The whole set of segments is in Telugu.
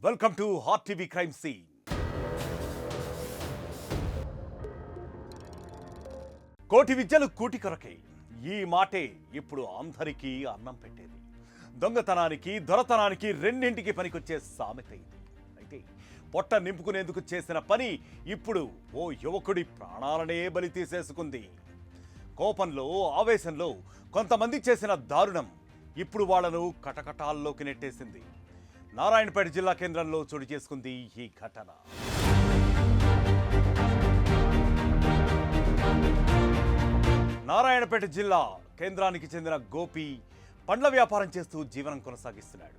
Welcome to hot TV crime scene. కోటి విద్యలు కూటి కొరకే, ఈ మాటే ఇప్పుడు అందరికీ అన్నం పెట్టేది. దొంగతనానికి దొరతనానికి రెండింటికి పనికొచ్చే సామెత ఇది. అయితే పొట్ట నింపుకునేందుకు చేసిన పని ఇప్పుడు ఓ యువకుడి ప్రాణాలనే బలి తీసేసుకుంది. కోపంలో ఆవేశంలో కొంతమంది చేసిన దారుణం ఇప్పుడు వాళ్లను కటకటాల్లోకి నెట్టేసింది. నారాయణపేట జిల్లా కేంద్రంలో చోటు చేసుకుంది ఈ ఘటన. నారాయణపేట జిల్లా కేంద్రానికి చెందిన గోపి పండ్ల వ్యాపారం చేస్తూ జీవనం కొనసాగిస్తున్నాడు.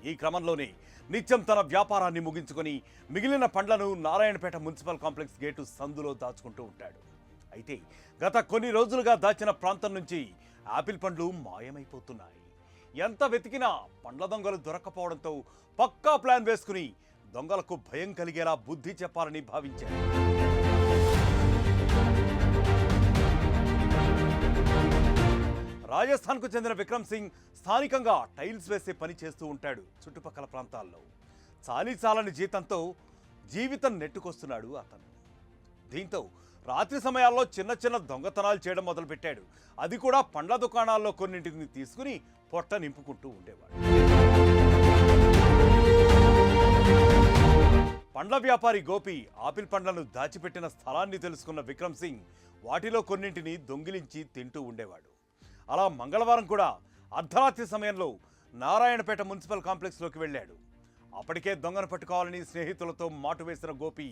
ఈ క్రమంలోనే నిత్యం తన వ్యాపారాన్ని ముగించుకొని మిగిలిన పండ్లను నారాయణపేట మున్సిపల్ కాంప్లెక్స్ గేటు సందులో దాచుకుంటూ ఉంటాడు. అయితే గత కొన్ని రోజులుగా దాచిన ప్రాంతం నుంచి ఆపిల్ పండ్లు మాయమైపోతున్నాయి. ఎంత వెతికినా పండ్ల దొంగలు దొరకపోవడంతో పక్కా ప్లాన్ వేసుకుని దొంగలకు భయం కలిగేలా బుద్ధి చెప్పాలని భావించారు. రాజస్థాన్కు చెందిన విక్రమ్ సింగ్ స్థానికంగా టైల్స్ వేసే పని చేస్తూ ఉంటాడు. చుట్టుపక్కల ప్రాంతాల్లో చాలీచాలని జీతంతో జీవితం నెట్టుకొస్తున్నాడు అతను. దీంతో రాత్రి సమయాల్లో చిన్న చిన్న దొంగతనాలు చేయడం మొదలుపెట్టాడు. అది కూడా పండ్ల దుకాణాల్లో కొన్నింటిని తీసుకుని పొట్ట నింపుకుంటూ ఉండేవాడు. పండ్ల వ్యాపారి గోపి ఆపిల్ పండ్లను దాచిపెట్టిన స్థలాన్ని తెలుసుకున్న విక్రమ్ సింగ్ వాటిలో కొన్నింటిని దొంగిలించి తింటూ ఉండేవాడు. అలా మంగళవారం కూడా అర్ధరాత్రి సమయంలో నారాయణపేట మున్సిపల్ కాంప్లెక్స్లోకి వెళ్ళాడు. అప్పటికే దొంగను పట్టుకోవాలని స్నేహితులతో మాటు వేసిన గోపి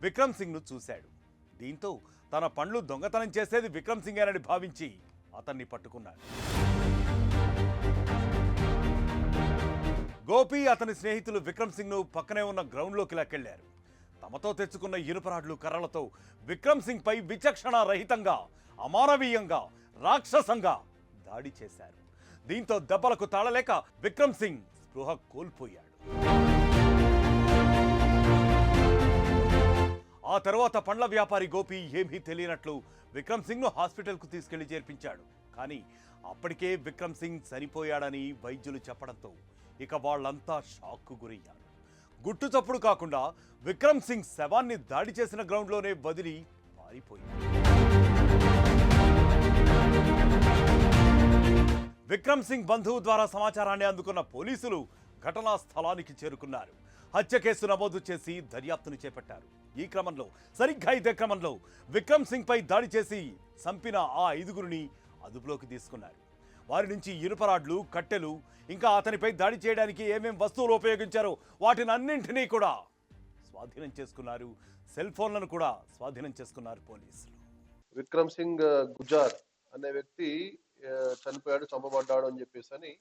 విక్రమ్ సింగ్ను చూశాడు. దీంతో తన పండ్లు దొంగతనం చేసేది విక్రమ్ సింగేనని భావించి అతన్ని పట్టుకున్నాడు. గోపి అతని స్నేహితులు విక్రమ్ సింగ్ను పక్కనే ఉన్న గ్రౌండ్లోకి లాక్కెళ్లారు. తమతో తెచ్చుకున్న ఇనుపరాడ్లు కర్రలతో విక్రమ్ సింగ్ పై విచక్షణ రహితంగా, అమానవీయంగా, రాక్షసంగా దాడి చేశారు. దీంతో దెబ్బలకు తాళలేక విక్రమ్ సింగ్ స్పృహ కోల్పోయాడు. ఆ తర్వాత పండ్ల వ్యాపారి గోపి ఏమీ తెలియనట్లు విక్రమ్ సింగ్ను హాస్పిటల్కు తీసుకెళ్లి చేర్పించాడు. కానీ అప్పటికే విక్రమ్ సింగ్ చనిపోయాడని వైద్యులు చెప్పడంతో ఇక వాళ్ళంతా షాక్కు గురయ్యారు. గుట్టు చప్పుడు కాకుండా విక్రమ్ సింగ్ శవాన్ని దాడి చేసిన గ్రౌండ్లోనే వదిలి పారిపోయాడు. విక్రమ్ సింగ్ బంధువు ద్వారా సమాచారాన్ని అందుకున్న పోలీసులు ఘటనా స్థలానికి చేరుకున్నారు. హత్య కేసు నమోదు చేసి దర్యాప్తును చేపట్టారు. ఈ క్రమంలో సరిగ్గా ఇదే క్రమంలో విక్రమ్ సింగ్ పై దాడి చేసి చంపిన ఆ 5గురిని అదుపులోకి తీసుకున్నారు. వారి నుంచి ఇనుపరాడ్లు, కట్టెలు, ఇంకా అతనిపై దాడి చేయడానికి ఏమేం వస్తువులు ఉపయోగించారో వాటిని అన్నింటినీ కూడా స్వాధీనం చేసుకున్నారు. సెల్ ఫోన్లను కూడా స్వాధీనం చేసుకున్నారు పోలీసులు. విక్రమ్ సింగ్ గుజార్ అనే వ్యక్తి చనిపోయాడు, చంపబడ్డాడు అని చెప్పేసి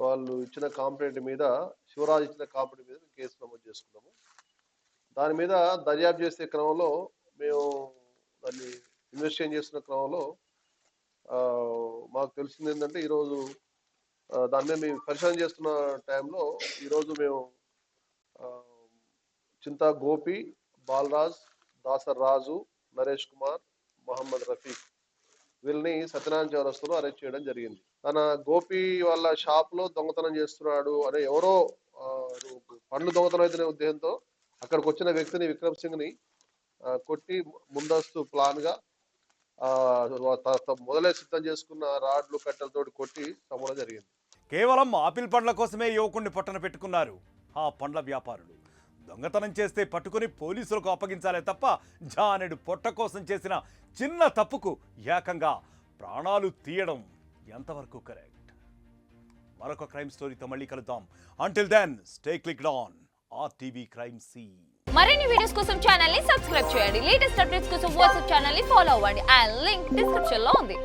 వాళ్ళు ఇచ్చిన కంప్లైంట్ మీద, శివరాజ్ ఇచ్చిన కంప్లైంట్ మీద కేసు నమోదు చేసుకున్నాము. దాని మీద దర్యాప్తు చేసే క్రమంలో మేము దాన్ని ఇన్వెస్టిగేషన్ చేస్తున్న క్రమంలో మాకు తెలిసింది ఏంటంటే, ఈరోజు దాని మీద మేము పరిశోధన చేస్తున్న టైంలో ఈరోజు మేము చింతా గోపి, బాలరాజ్, దాసర్ రాజు, నరేష్ కుమార్, మహమ్మద్ రఫీక్ వీళ్ళని సత్యనారాయణ చౌరస్తాలో అరెస్ట్ చేయడం జరిగింది. తన గోపి వాళ్ళ షాప్ లో దొంగతనం చేస్తున్నాడు అనే ఎవరో పండ్లు దొంగతనం అయితేనే ఉద్దేశంతో అక్కడికి వచ్చిన వ్యక్తిని విక్రమ్ సింగ్ ని కొట్టి ముందస్తు ప్లాన్ గా మొదలై సిద్ధం చేసుకున్న రాడ్లు, కట్టెలతోటి కొట్టి చంపడం జరిగింది. కేవలం ఆపిల్ పండ్ల కోసమే యువకుడిని పొట్టన పెట్టుకున్నారు ఆ పండ్ల వ్యాపారులు. దొంగతనం చేస్తే పట్టుకుని పోలీసులకు అప్పగించాలే తప్ప జానెడు పొట్ట కోసం చేసిన చిన్న తప్పుకు ఏకంగా ప్రాణాలు తీయడం ఎంతవరకు కరెక్ట్? మరొక క్రైమ్ స్టోరీతో మళ్ళీ కలుద్దాం. Until then stay clicked on RTV crime scene. మరిన్ని వీడియోస్ కోసం ఛానల్ ని సబ్స్క్రైబ్ చేయండి. లేటెస్ట్ అప్డేట్స్ కోసం వాట్సాప్ ఛానల్ ని ఫాలో అవ్వండి. ఆ లింక్ డిస్క్రిప్షన్ లో ఉంది.